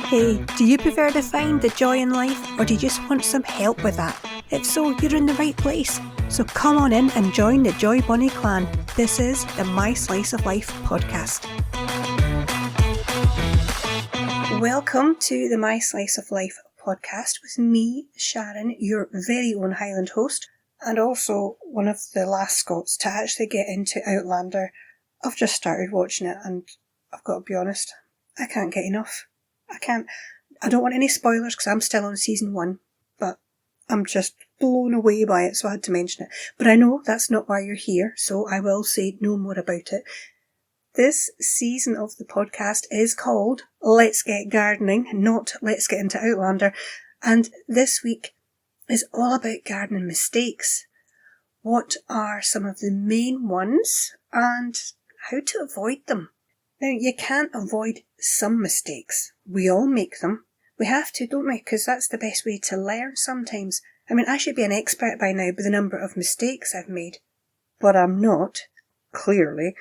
Hey, do you prefer to find the joy in life, or do you just want some help with that? If so, you're in the right place. So come on in and join the Joy Bunny clan. This is the My Slice of Life podcast. Welcome to the My Slice of Life podcast with me, Sharon, your very own Highland host, and also one of the last Scots to actually get into Outlander. I've just started watching it and I've got to be honest, I can't get enough. I don't want any spoilers because I'm still on season 1, but I'm just blown away by it, so I had to mention it. But I know that's not why you're here, so I will say no more about it. This season of the podcast is called Let's Get Gardening, not Let's Get Into Outlander, and this week is all about gardening mistakes. What are some of the main ones and how to avoid them? Now, you can't avoid some mistakes. We all make them. We have to, don't we? Because that's the best way to learn sometimes. I mean, I should be an expert by now by the number of mistakes I've made. But I'm not, clearly.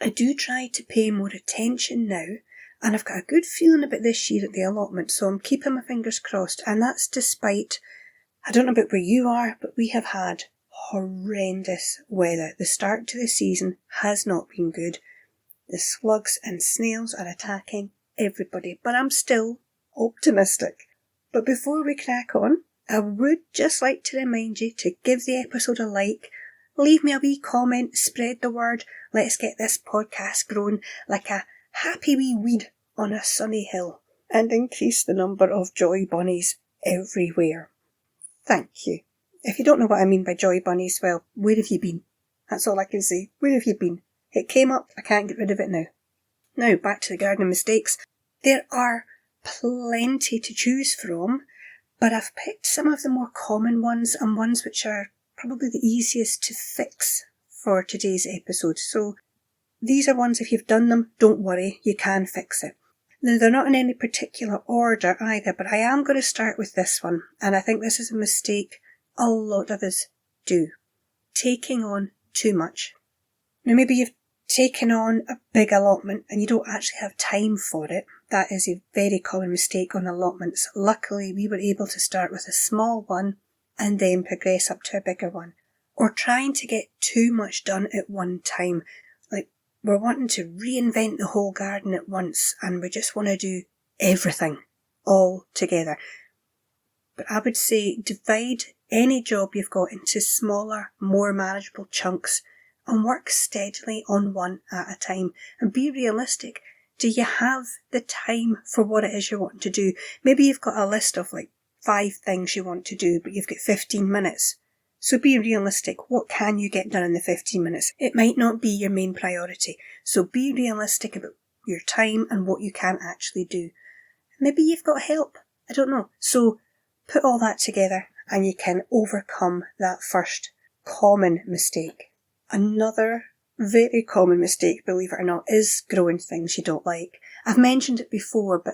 I do try to pay more attention now, and I've got a good feeling about this year at the allotment, so I'm keeping my fingers crossed. And that's despite, I don't know about where you are, but we have had horrendous weather. The start to the season has not been good. The slugs and snails are attacking everybody, but I'm still optimistic. But before we crack on, I would just like to remind you to give the episode a like, leave me a wee comment, spread the word, let's get this podcast growing like a happy wee weed on a sunny hill, and increase the number of joy bunnies everywhere. Thank you. If you don't know what I mean by joy bunnies, well, where have you been? That's all I can say. Where have you been? It came up, I can't get rid of it now. Now, back to the gardening mistakes. There are plenty to choose from, but I've picked some of the more common ones and ones which are probably the easiest to fix for today's episode. So these are ones, if you've done them, don't worry, you can fix it. Now, they're not in any particular order either, but I am going to start with this one, and I think this is a mistake a lot of us do. Taking on too much. Now, maybe you've taken on a big allotment and you don't actually have time for it. That is a very common mistake on allotments. Luckily, we were able to start with a small one and then progress up to a bigger one. Or trying to get too much done at one time. Like, we're wanting to reinvent the whole garden at once and we just want to do everything all together. But I would say divide any job you've got into smaller, more manageable chunks and work steadily on one at a time. And be realistic. Do you have the time for what it is you're wanting to do? Maybe you've got a list of like 5 things you want to do, but you've got 15 minutes. So be realistic. What can you get done in the 15 minutes? It might not be your main priority. So be realistic about your time and what you can actually do. Maybe you've got help. I don't know. So put all that together and you can overcome that first common mistake. Another very common mistake, believe it or not, is growing things you don't like. I've mentioned it before, but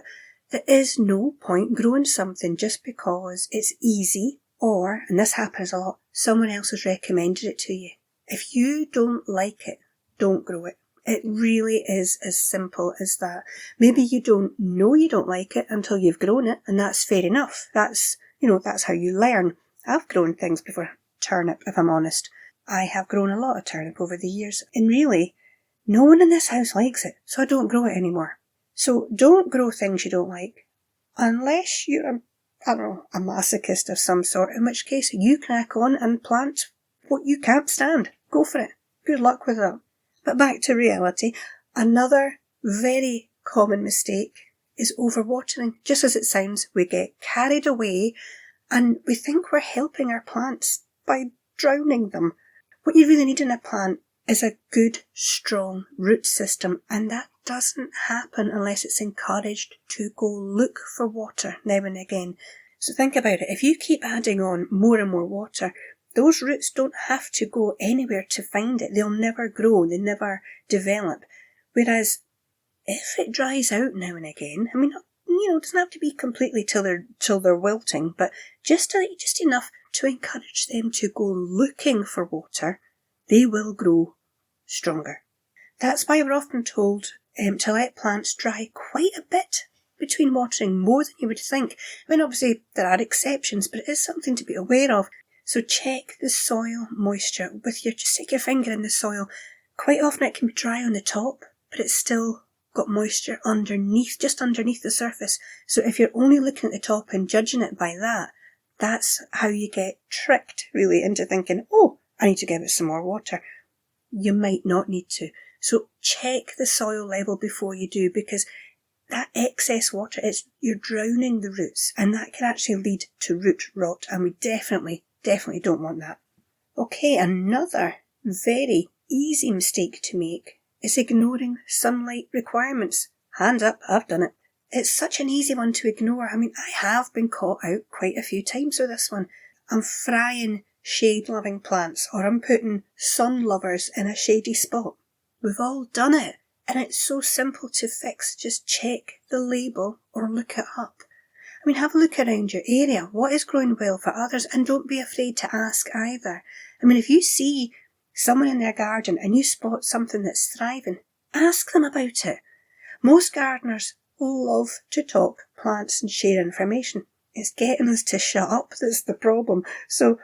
there is no point growing something just because it's easy or, and this happens a lot, someone else has recommended it to you. If you don't like it, don't grow it. It really is as simple as that. Maybe you don't know you don't like it until you've grown it, and that's fair enough. That's how you learn. I've grown things before turnip, if I'm honest. I have grown a lot of turnip over the years, and really, no one in this house likes it, so I don't grow it anymore. So don't grow things you don't like, unless you're, a masochist of some sort, in which case you crack on and plant what you can't stand. Go for it. Good luck with that. But back to reality, another very common mistake is overwatering. Just as it sounds, we get carried away and we think we're helping our plants by drowning them. What you really need in a plant is a good, strong root system, and that doesn't happen unless it's encouraged to go look for water now and again. So think about it. If you keep adding on more and more water, those roots don't have to go anywhere to find it. They'll never grow. They never develop. Whereas if it dries out now and again, I mean, it doesn't have to be completely till they're wilting, but just enough to encourage them to go looking for water, they will grow stronger. That's why we're often told to let plants dry quite a bit between watering more than you would think. I mean, obviously there are exceptions, but it is something to be aware of. So check the soil moisture just stick your finger in the soil. Quite often it can be dry on the top, but it's still got moisture underneath, just underneath the surface. So if you're only looking at the top and judging it by that, that's how you get tricked really into thinking, oh, I need to give it some more water. You might not need to. So check the soil level before you do, because that excess water, you're drowning the roots, and that can actually lead to root rot, and we definitely don't want that. Okay, another very easy mistake to make is ignoring sunlight requirements. Hand up, I've done it. It's such an easy one to ignore. I mean, I have been caught out quite a few times with this one. I'm frying shade-loving plants, or I'm putting sun lovers in a shady spot. We've all done it, and it's so simple to fix. Just check the label or look it up. I mean, have a look around your area. What is growing well for others? And don't be afraid to ask either. I mean, if you see someone in their garden and you spot something that's thriving, ask them about it. Most gardeners love to talk plants and share information. It's getting us to shut up that's the problem. So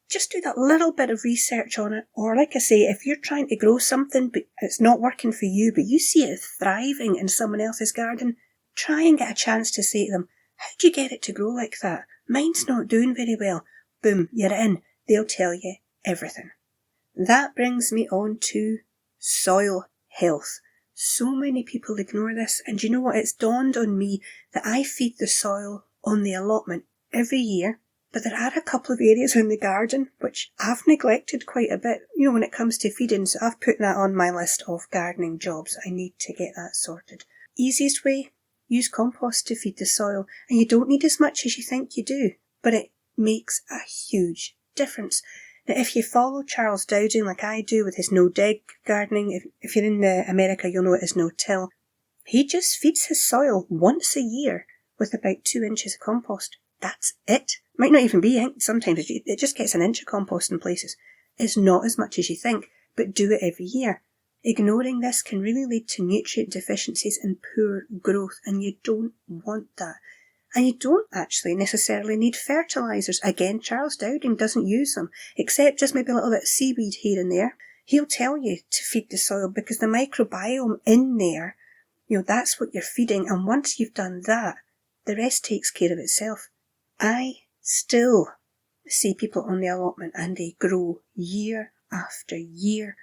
just do that little bit of research on it. Or like I say, if you're trying to grow something but it's not working for you, but you see it thriving in someone else's garden, try and get a chance to say to them, how'd you get it to grow like that? Mine's not doing very well. Boom, you're in. They'll tell you everything. That brings me on to soil health. So many people ignore this, and you know what? It's dawned on me that I feed the soil on the allotment every year, but there are a couple of areas in the garden which I've neglected quite a bit, when it comes to feeding, so I've put that on my list of gardening jobs. I need to get that sorted. Easiest way, use compost to feed the soil, and you don't need as much as you think you do, but it makes a huge difference. Now, if you follow Charles Dowding like I do with his no-dig gardening, if you're in America, you'll know it as no-till. He just feeds his soil once a year with about 2 inches of compost. That's it. Might not even be, sometimes it just gets an inch of compost in places. It's not as much as you think, but do it every year. Ignoring this can really lead to nutrient deficiencies and poor growth, and you don't want that. And you don't actually necessarily need fertilisers. Again, Charles Dowding doesn't use them, except just maybe a little bit of seaweed here and there. He'll tell you to feed the soil because the microbiome in there, that's what you're feeding. And once you've done that, the rest takes care of itself. I still see people on the allotment and they grow year after year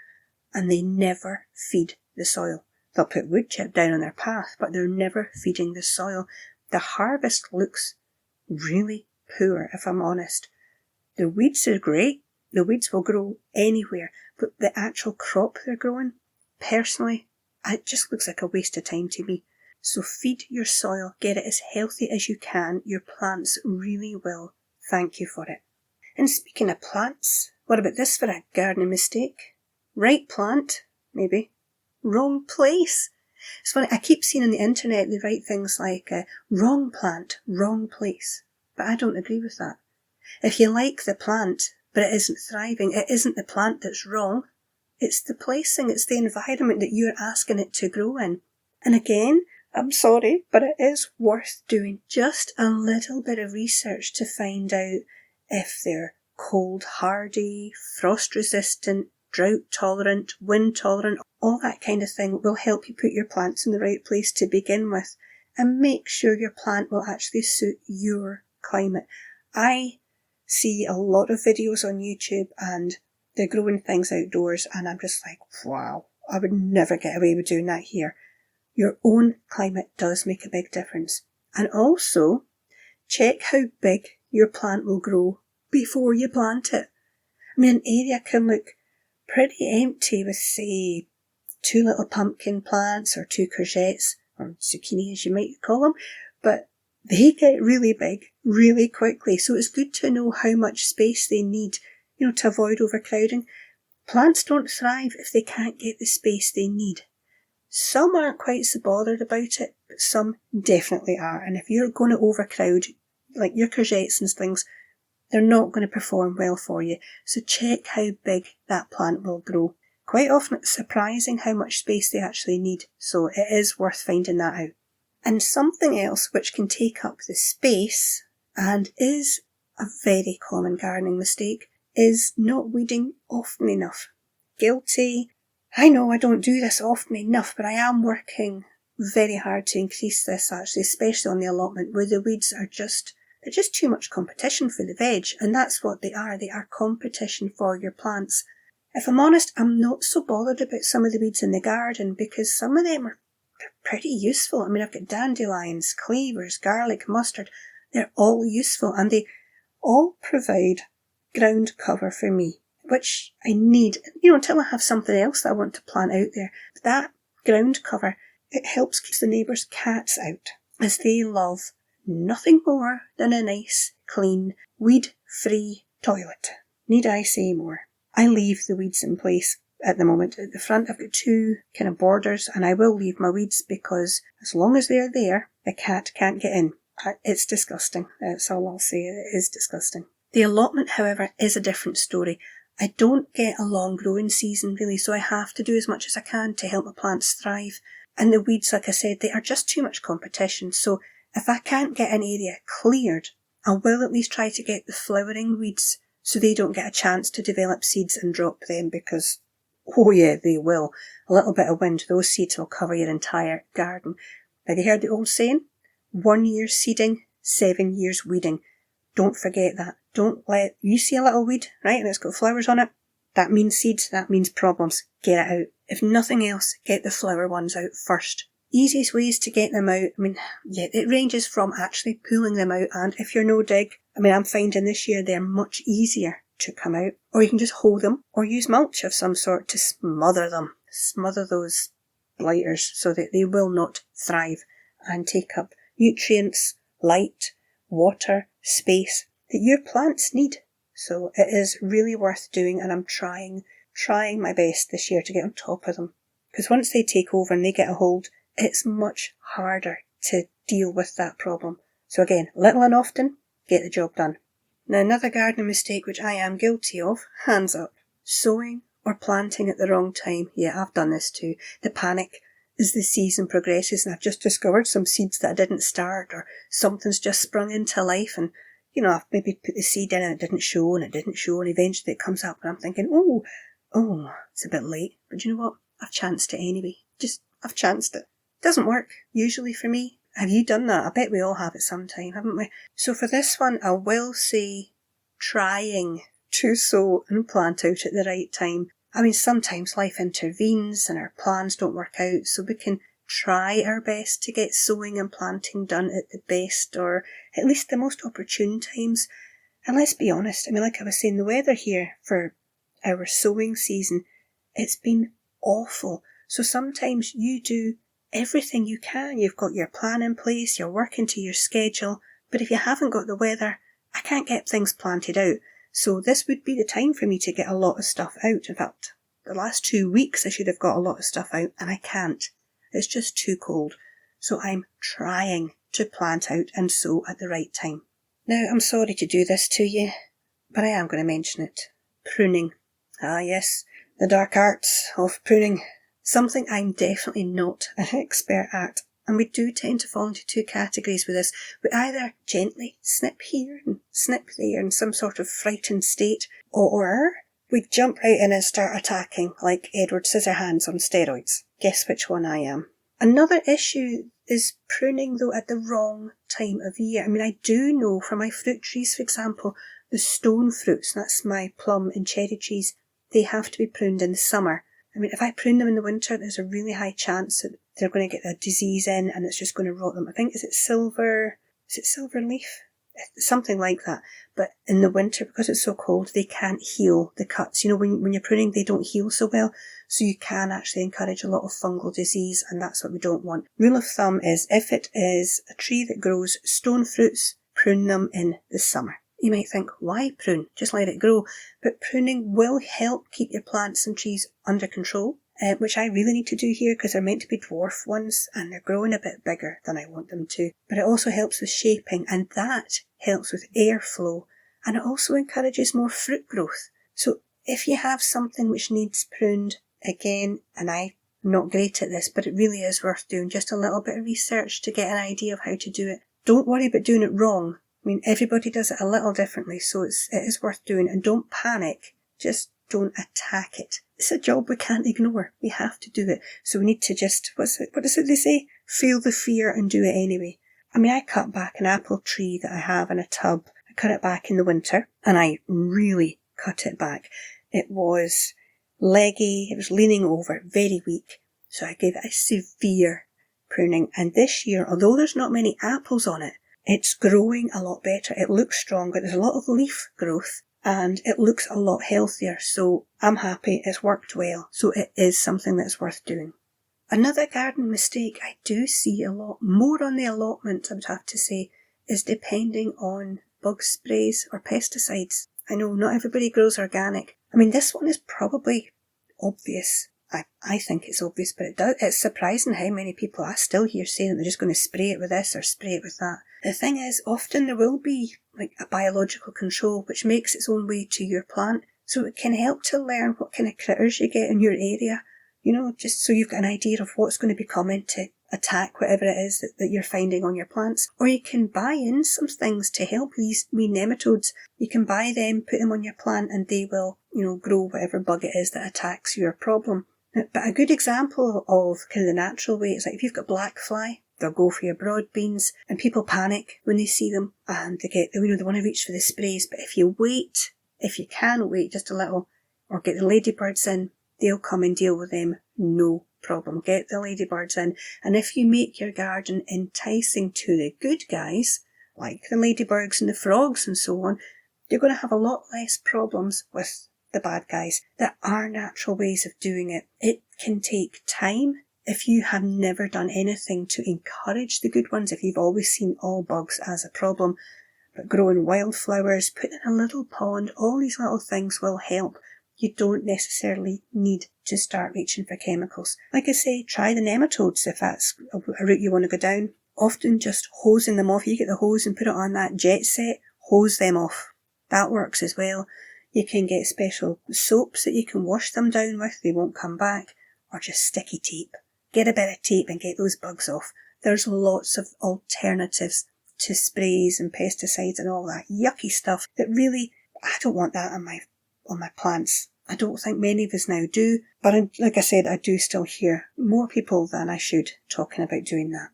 and they never feed the soil. They'll put wood chip down on their path, but they're never feeding the soil. The harvest looks really poor, if I'm honest. The weeds are great. The weeds will grow anywhere, but the actual crop they're growing, personally, it just looks like a waste of time to me. So feed your soil, get it as healthy as you can. Your plants really will thank you for it. And speaking of plants, what about this for a gardening mistake? Right plant, maybe. Wrong place. It's funny, I keep seeing on the internet they write things like, wrong plant, wrong place. But I don't agree with that. If you like the plant, but it isn't thriving, it isn't the plant that's wrong. It's the placing, it's the environment that you're asking it to grow in. And again, I'm sorry, but it is worth doing just a little bit of research to find out if they're cold hardy, frost resistant, drought tolerant, wind tolerant. All that kind of thing will help you put your plants in the right place to begin with, and make sure your plant will actually suit your climate. I see a lot of videos on YouTube and they're growing things outdoors and I'm just like, wow, I would never get away with doing that here. Your own climate does make a big difference. And also, check how big your plant will grow before you plant it. I mean, an area can look pretty empty with, say, 2 little pumpkin plants or 2 courgettes, or zucchini as you might call them, but they get really big really quickly. So it's good to know how much space they need, to avoid overcrowding. Plants don't thrive if they can't get the space they need. Some aren't quite so bothered about it, but some definitely are. And if you're going to overcrowd, like your courgettes and things, they're not going to perform well for you. So check how big that plant will grow. Quite often it's surprising how much space they actually need, so it is worth finding that out. And something else which can take up the space and is a very common gardening mistake is not weeding often enough. Guilty. I know I don't do this often enough, but I am working very hard to increase this actually, especially on the allotment where the weeds are they're just too much competition for the veg, and that's what they are. They are competition for your plants. If I'm honest, I'm not so bothered about some of the weeds in the garden because some of them are pretty useful. I mean, I've got dandelions, cleavers, garlic, mustard. They're all useful and they all provide ground cover for me, which I need, until I have something else that I want to plant out there. But that ground cover, it helps keep the neighbours' cats out, as they love nothing more than a nice, clean, weed-free toilet. Need I say more? I leave the weeds in place at the moment. At the front I've got 2 kind of borders, and I will leave my weeds because as long as they're there, the cat can't get in. It's disgusting. That's all I'll say. It is disgusting. The allotment, however, is a different story. I don't get a long growing season really, so I have to do as much as I can to help my plants thrive. And the weeds, like I said, they are just too much competition. So if I can't get an area cleared, I will at least try to get the flowering weeds so they don't get a chance to develop seeds and drop them because, oh yeah, they will. A little bit of wind, those seeds will cover your entire garden. Have you heard the old saying? 1 year seeding, 7 years weeding. Don't forget that. Don't let you see a little weed, right, and it's got flowers on it. That means seeds, that means problems. Get it out. If nothing else, get the flower ones out first. Easiest ways to get them out, it ranges from actually pulling them out, and if you're no dig, I'm finding this year they're much easier to come out. Or you can just hold them, or use mulch of some sort to smother them. Smother those blighters so that they will not thrive and take up nutrients, light, water, space that your plants need. So it is really worth doing, and I'm trying my best this year to get on top of them. Because once they take over and they get a hold, it's much harder to deal with that problem. So again, little and often, get the job done. Now another gardening mistake which I am guilty of, hands up, sowing or planting at the wrong time. Yeah, I've done this too. The panic as the season progresses and I've just discovered some seeds that I didn't start, or something's just sprung into life and I've maybe put the seed in and it didn't show and eventually it comes up and I'm thinking, oh, it's a bit late. But you know what? I've chanced it anyway. I've chanced it. Doesn't work, usually for me. Have you done that? I bet we all have at some time, haven't we? So for this one, I will say trying to sow and plant out at the right time. Sometimes life intervenes and our plans don't work out, so we can try our best to get sowing and planting done at the best, or at least the most opportune times. And let's be honest, like I was saying, the weather here for our sowing season, it's been awful. So sometimes you do everything you can. You've got your plan in place, you're working to your schedule, but if you haven't got the weather, I can't get things planted out. So this would be the time for me to get a lot of stuff out. In fact, the last 2 weeks I should have got a lot of stuff out, and I can't. It's just too cold. So I'm trying to plant out and sow at the right time. Now, I'm sorry to do this to you, but I am going to mention it. Pruning. Ah yes, the dark arts of pruning. Something I'm definitely not an expert at. And we do tend to fall into 2 categories with this. We either gently snip here and snip there in some sort of frightened state, or we jump right in and start attacking like Edward Scissorhands on steroids. Guess which one I am. Another issue is pruning, though, at the wrong time of year. I do know for my fruit trees, for example, the stone fruits, that's my plum and cherry trees, they have to be pruned in the summer. If I prune them in the winter, there's a really high chance that they're going to get a disease in and it's just going to rot them. I think, is it silver leaf? Something like that. But in the winter, because it's so cold, they can't heal the cuts. When you're pruning, they don't heal so well. So you can actually encourage a lot of fungal disease, and that's what we don't want. Rule of thumb is, if it is a tree that grows stone fruits, prune them in the summer. You might think, why prune? Just let it grow. But pruning will help keep your plants and trees under control, which I really need to do here because they're meant to be dwarf ones and they're growing a bit bigger than I want them to. But it also helps with shaping, and that helps with airflow, and it also encourages more fruit growth. So if you have something which needs pruned, again, and I not great at this, but it really is worth doing just a little bit of research to get an idea of how to do it. Don't worry about doing it wrong. I mean, everybody does it a little differently, so it is worth doing. And don't panic. Just don't attack it. It's a job we can't ignore. We have to do it. So we need to just, what is it they say? Feel the fear and do it anyway. I mean, I cut back an apple tree that I have in a tub. I cut it back in the winter, and I really cut it back. It was leggy, it was leaning over, very weak. So I gave it a severe pruning. And this year, although there's not many apples on it, it's growing a lot better. It looks stronger. There's a lot of leaf growth, and it looks a lot healthier. So I'm happy. It's worked well. So it is something that's worth doing. Another garden mistake I do see a lot more on the allotment, I would have to say, is depending on bug sprays or pesticides. I know not everybody grows organic. I mean, this one is probably obvious. I think it's obvious, but it's surprising how many people I still hear saying that they're just going to spray it with this or spray it with that. The thing is, often there will be like a biological control which makes its own way to your plant, so it can help to learn what kind of critters you get in your area, you know, just so you've got an idea of what's going to be coming to attack whatever it is that you're finding on your plants. Or you can buy in some things to help these wee nematodes. You can buy them, put them on your plant, and they will, you know, grow whatever bug it is that attacks your problem. But a good example of kind of the natural way is like if you've got black fly, they'll go for your broad beans, and people panic when they see them, and they want to reach for the sprays. But if you can wait just a little, or get the ladybirds in, they'll come and deal with them, no problem. Get the ladybirds in, and if you make your garden enticing to the good guys, like the ladybirds and the frogs and so on, you're going to have a lot less problems with the bad guys. There are natural ways of doing it. It can take time. If you have never done anything to encourage the good ones, if you've always seen all bugs as a problem, but growing wildflowers, putting in a little pond, all these little things will help. You don't necessarily need to start reaching for chemicals. Like I say, try the nematodes if that's a route you want to go down. Often just hosing them off. You get the hose and put it on that jet set, hose them off. That works as well. You can get special soaps that you can wash them down with. They won't come back. Or just sticky tape. Get a bit of tape and get those bugs off. There's lots of alternatives to sprays and pesticides and all that yucky stuff that really, I don't want that on my plants. I don't think many of us now do, but like I said, I do still hear more people than I should talking about doing that.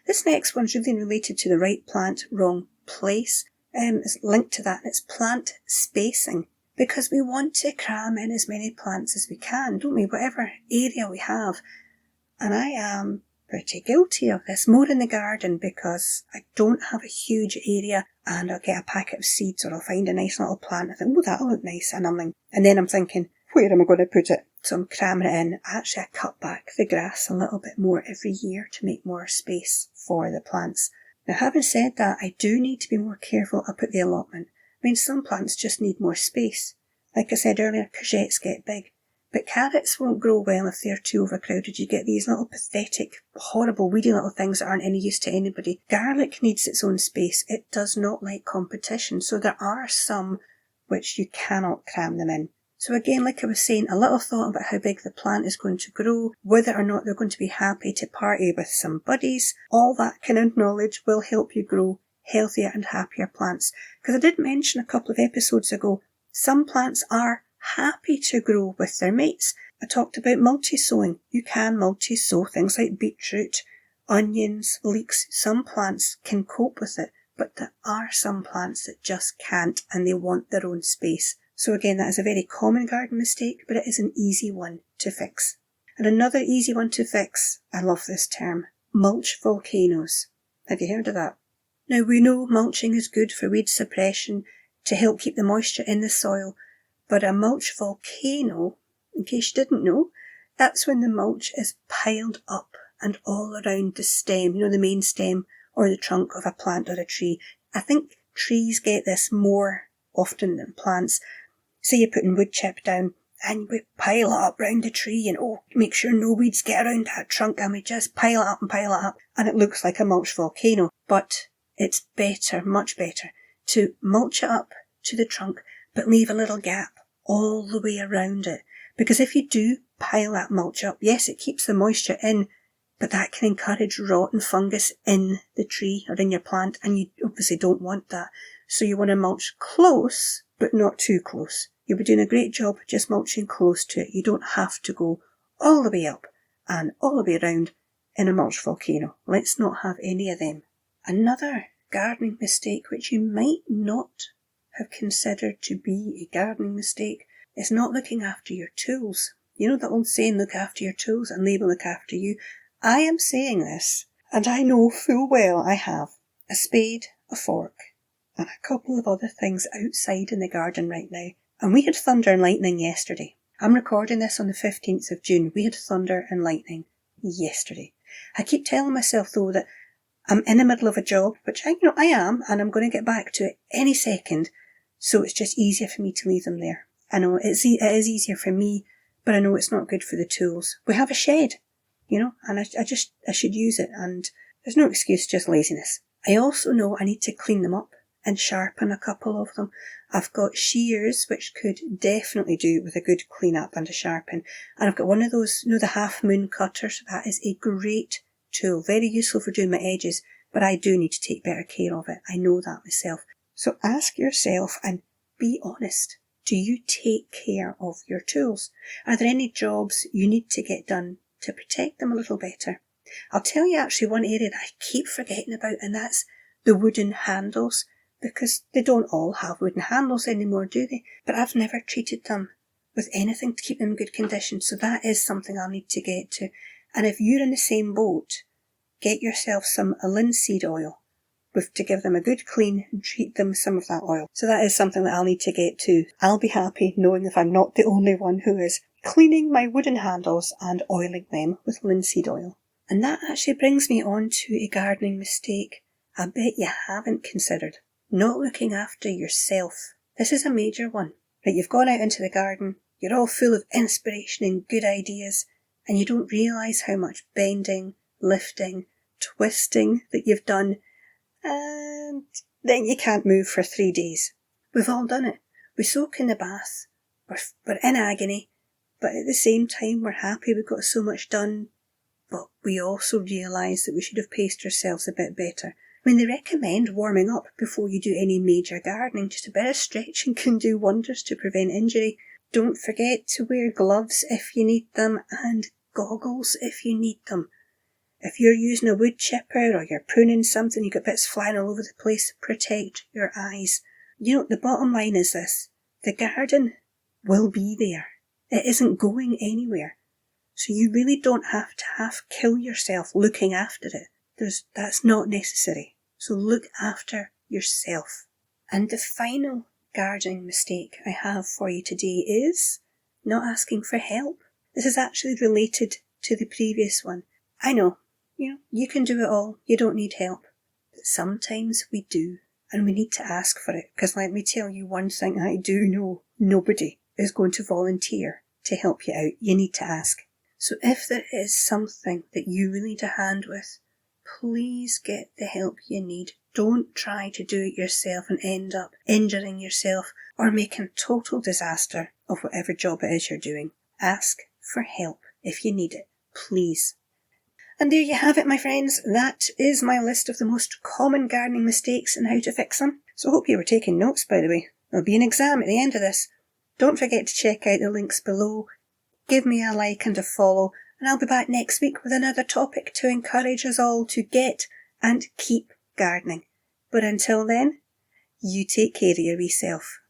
This next one's really related to the right plant, wrong place. It's linked to that, and it's plant spacing. Because we want to cram in as many plants as we can, don't we? Whatever area we have. And I am pretty guilty of this, more in the garden, because I don't have a huge area, and I'll get a packet of seeds, or I'll find a nice little plant. I think, oh, that'll look nice. And then I'm thinking, where am I going to put it? So I'm cramming it in. Actually, I cut back the grass a little bit more every year to make more space for the plants. Now, having said that, I do need to be more careful about the allotment. I mean, some plants just need more space. Like I said earlier, courgettes get big. But carrots won't grow well if they're too overcrowded. You get these little pathetic, horrible, weedy little things that aren't any use to anybody. Garlic needs its own space. It does not like competition. So there are some which you cannot cram them in. So again, like I was saying, a little thought about how big the plant is going to grow, whether or not they're going to be happy to party with some buddies. All that kind of knowledge will help you grow healthier and happier plants. Because I did mention a couple of episodes ago, some plants are happy to grow with their mates. I talked about multi-sowing. You can multi-sow things like beetroot, onions, leeks. Some plants can cope with it, but there are some plants that just can't, and they want their own space. So again, that is a very common garden mistake, but it is an easy one to fix. And another easy one to fix, I love this term, mulch volcanoes. Have you heard of that? Now we know mulching is good for weed suppression to help keep the moisture in the soil, but a mulch volcano, in case you didn't know, that's when the mulch is piled up and all around the stem, the main stem or the trunk of a plant or a tree. I think trees get this more often than plants. Say you're putting wood chip down and we pile it up round the tree and make sure no weeds get around that trunk, and we just pile it up and it looks like a mulch volcano. But it's better, much better, to mulch it up to the trunk but leave a little gap all the way around it. Because if you do pile that mulch up. Yes, it keeps the moisture in, but that can encourage rot and fungus in the tree or in your plant, and you obviously don't want that. So you want to mulch close, but not too close. You'll be doing a great job just mulching close to it. You don't have to go all the way up and all the way around in a mulch volcano. Let's not have any of them. Another gardening mistake which you might not have considered to be a gardening mistake is not looking after your tools. You know the old saying, look after your tools and they will look after you. I am saying this, and I know full well I have a spade, a fork, and a couple of other things outside in the garden right now. And we had thunder and lightning yesterday. I'm recording this on the 15th of June. We had thunder and lightning yesterday. I keep telling myself though that I'm in the middle of a job, which I am, and I'm going to get back to it any second. So it's just easier for me to leave them there. I know it is easier for me, but I know it's not good for the tools. We have a shed, and I should use it, and there's no excuse, just laziness. I also know I need to clean them up and sharpen a couple of them. I've got shears, which could definitely do with a good clean up and a sharpen. And I've got one of those, the half moon cutters. That is a great tool, very useful for doing my edges, but I do need to take better care of it. I know that myself. So ask yourself and be honest. Do you take care of your tools? Are there any jobs you need to get done to protect them a little better? I'll tell you actually one area that I keep forgetting about, and that's the wooden handles, because they don't all have wooden handles anymore, do they? But I've never treated them with anything to keep them in good condition, so that is something I'll need to get to. And if you're in the same boat, get yourself some linseed oil to give them a good clean and treat them with some of that oil. So that is something that I'll need to get to. I'll be happy knowing if I'm not the only one who is cleaning my wooden handles and oiling them with linseed oil. And that actually brings me on to a gardening mistake I bet you haven't considered. Not looking after yourself. This is a major one. That you've gone out into the garden, you're all full of inspiration and good ideas, and you don't realise how much bending, lifting, twisting that you've done, and then you can't move for 3 days. We've all done it. We soak in the bath, we're in agony, but at the same time we're happy we've got so much done, but we also realise that we should have paced ourselves a bit better. I mean, they recommend warming up before you do any major gardening. Just a bit of stretching can do wonders to prevent injury. Don't forget to wear gloves if you need them, and goggles if you need them. If you're using a wood chipper or you're pruning something, you've got bits flying all over the place, protect your eyes. The bottom line is this. The garden will be there. It isn't going anywhere. So you really don't have to kill yourself looking after it. That's not necessary. So look after yourself. And the final gardening mistake I have for you today is not asking for help. This is actually related to the previous one. I know, you can do it all. You don't need help. But sometimes we do. And we need to ask for it. Because let me tell you one thing I do know. Nobody is going to volunteer to help you out. You need to ask. So if there is something that you really need a hand with, please get the help you need. Don't try to do it yourself and end up injuring yourself or making a total disaster of whatever job it is you're doing. Ask for help if you need it, please. And there you have it, my friends. That is my list of the most common gardening mistakes and how to fix them. So I hope you were taking notes, by the way. There'll be an exam at the end of this. Don't forget to check out the links below. Give me a like and a follow, and I'll be back next week with another topic to encourage us all to get and keep gardening. But until then, you take care of your wee self.